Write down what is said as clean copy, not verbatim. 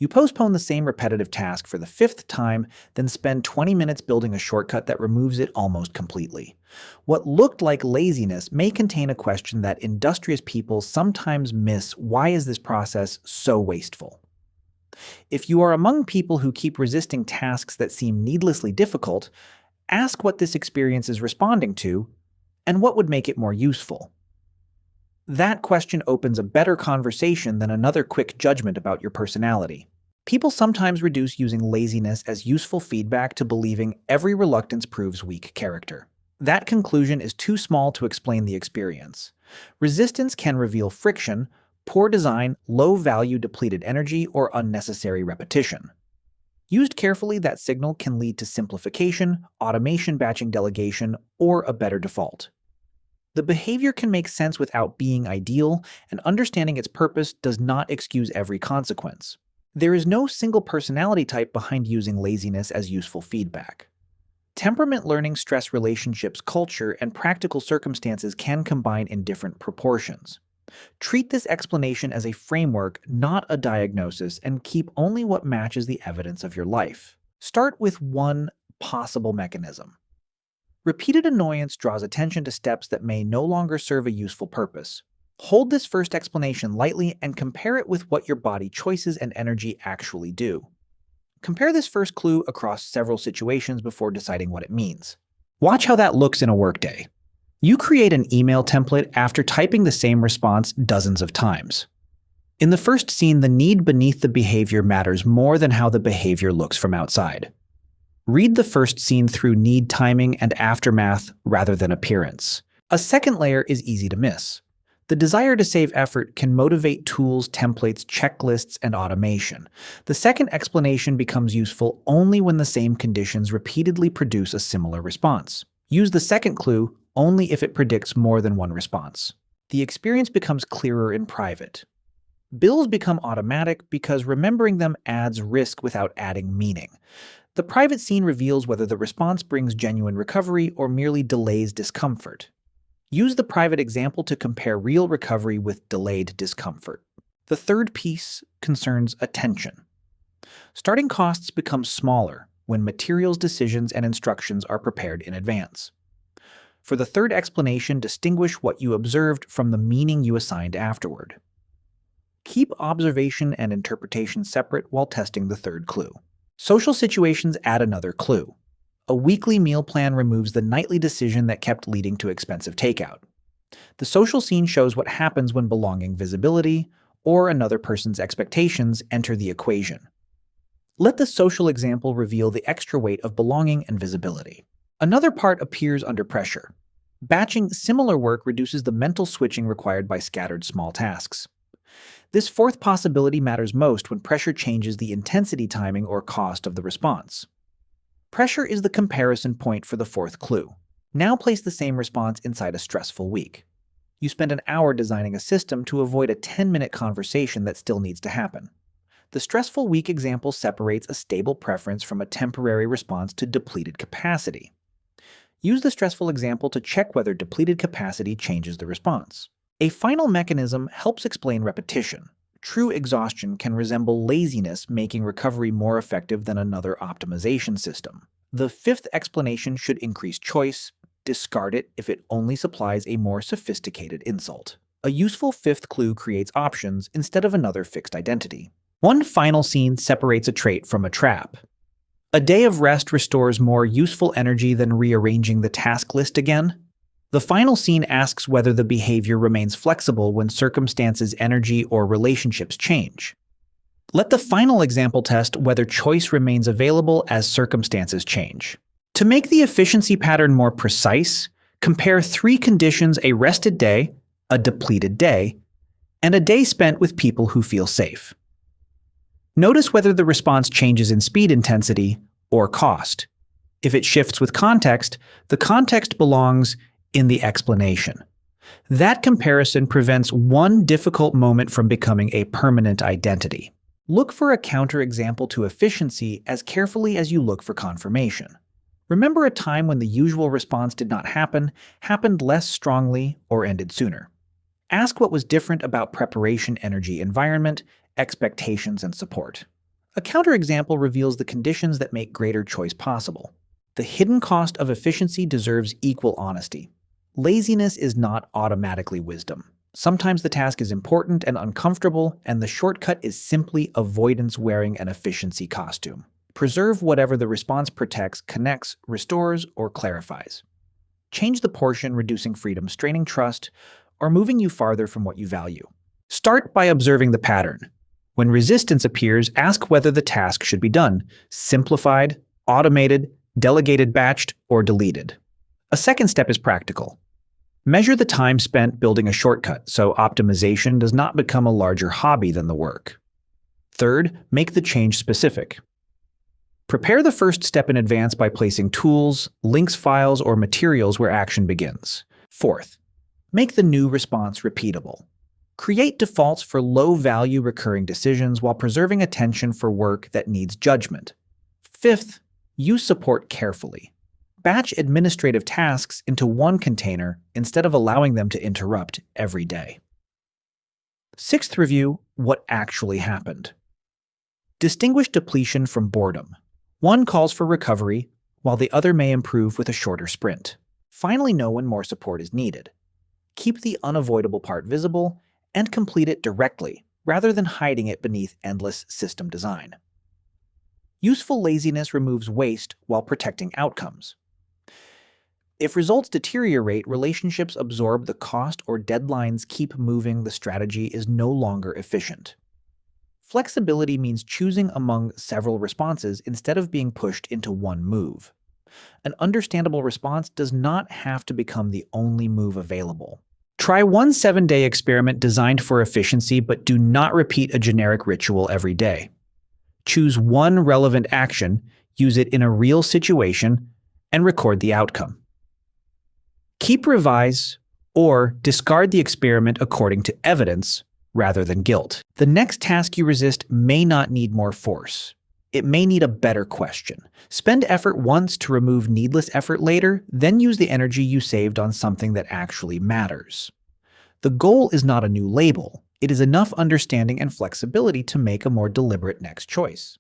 You postpone the same repetitive task for the fifth time, then spend 20 minutes building a shortcut that removes it almost completely. What looked like laziness may contain a question that industrious people sometimes miss: why is this process so wasteful? If you are among people who keep resisting tasks that seem needlessly difficult, ask what this experience is responding to and what would make it more useful. That question opens a better conversation than another quick judgment about your personality. People sometimes reduce using laziness as useful feedback to believing every reluctance proves weak character. That conclusion is too small to explain the experience. Resistance can reveal friction, poor design, low-value depleted energy, or unnecessary repetition. Used carefully, that signal can lead to simplification, automation, batching, delegation, or a better default. The behavior can make sense without being ideal, and understanding its purpose does not excuse every consequence. There is no single personality type behind using laziness as useful feedback. Temperament, learning, stress, relationships, culture, and practical circumstances can combine in different proportions. Treat this explanation as a framework, not a diagnosis, and keep only what matches the evidence of your life. Start with one possible mechanism. Repeated annoyance draws attention to steps that may no longer serve a useful purpose. Hold this first explanation lightly and compare it with what your body choices and energy actually do. Compare this first clue across several situations before deciding what it means. Watch how that looks in a workday. You create an email template after typing the same response dozens of times. In the first scene, the need beneath the behavior matters more than how the behavior looks from outside. Read the first scene through need, timing, and aftermath rather than appearance. A second layer is easy to miss. The desire to save effort can motivate tools, templates, checklists, and automation. The second explanation becomes useful only when the same conditions repeatedly produce a similar response. Use the second clue only if it predicts more than one response. The experience becomes clearer in private. Bills become automatic because remembering them adds risk without adding meaning. The private scene reveals whether the response brings genuine recovery or merely delays discomfort. Use the private example to compare real recovery with delayed discomfort. The third piece concerns attention. Starting costs become smaller when materials, decisions, and instructions are prepared in advance. For the third explanation, distinguish what you observed from the meaning you assigned afterward. Keep observation and interpretation separate while testing the third clue. Social situations add another clue. A weekly meal plan removes the nightly decision that kept leading to expensive takeout. The social scene shows what happens when belonging, visibility, or another person's expectations enter the equation. Let the social example reveal the extra weight of belonging and visibility. Another part appears under pressure. Batching similar work reduces the mental switching required by scattered small tasks. This fourth possibility matters most when pressure changes the intensity, timing, or cost of the response. Pressure is the comparison point for the fourth clue. Now place the same response inside a stressful week. You spend an hour designing a system to avoid a 10-minute conversation that still needs to happen. The stressful week example separates a stable preference from a temporary response to depleted capacity. Use the stressful example to check whether depleted capacity changes the response. A final mechanism helps explain repetition. True exhaustion can resemble laziness, making recovery more effective than another optimization system. The fifth explanation should increase choice. Discard it if it only supplies a more sophisticated insult. A useful fifth clue creates options instead of another fixed identity. One final scene separates a trait from a trap. A day of rest restores more useful energy than rearranging the task list again. The final scene asks whether the behavior remains flexible when circumstances, energy, or relationships change. Let the final example test whether choice remains available as circumstances change. To make the efficiency pattern more precise, compare three conditions: a rested day, a depleted day, and a day spent with people who feel safe. Notice whether the response changes in speed, intensity, or cost. If it shifts with context, the context belongs in the explanation. That comparison prevents one difficult moment from becoming a permanent identity. Look for a counterexample to efficiency as carefully as you look for confirmation. Remember a time when the usual response did not happen, happened less strongly, or ended sooner. Ask what was different about preparation, energy, environment, expectations, and support. A counterexample reveals the conditions that make greater choice possible. The hidden cost of efficiency deserves equal honesty. Laziness is not automatically wisdom. Sometimes the task is important and uncomfortable, and the shortcut is simply avoidance wearing an efficiency costume. Preserve whatever the response protects, connects, restores, or clarifies. Change the portion, reducing freedom, straining trust, or moving you farther from what you value. Start by observing the pattern. When resistance appears, ask whether the task should be done, simplified, automated, delegated, batched, or deleted. A second step is practical. Measure the time spent building a shortcut so optimization does not become a larger hobby than the work. Third, make the change specific. Prepare the first step in advance by placing tools, links, files, or materials where action begins. Fourth, make the new response repeatable. Create defaults for low-value recurring decisions while preserving attention for work that needs judgment. Fifth, use support carefully. Batch administrative tasks into one container instead of allowing them to interrupt every day. Sixth, review what actually happened. Distinguish depletion from boredom. One calls for recovery, while the other may improve with a shorter sprint. Finally, know when more support is needed. Keep the unavoidable part visible and complete it directly, rather than hiding it beneath endless system design. Useful laziness removes waste while protecting outcomes. If results deteriorate, relationships absorb the cost, or deadlines keep moving, the strategy is no longer efficient. Flexibility means choosing among several responses instead of being pushed into one move. An understandable response does not have to become the only move available. Try one 7-day experiment designed for efficiency, but do not repeat a generic ritual every day. Choose one relevant action, use it in a real situation, and record the outcome. Keep revise or discard the experiment according to evidence rather than guilt. The next task you resist may not need more force. It may need a better question. Spend effort once to remove needless effort later, then use the energy you saved on something that actually matters. The goal is not a new label. It is enough understanding and flexibility to make a more deliberate next choice.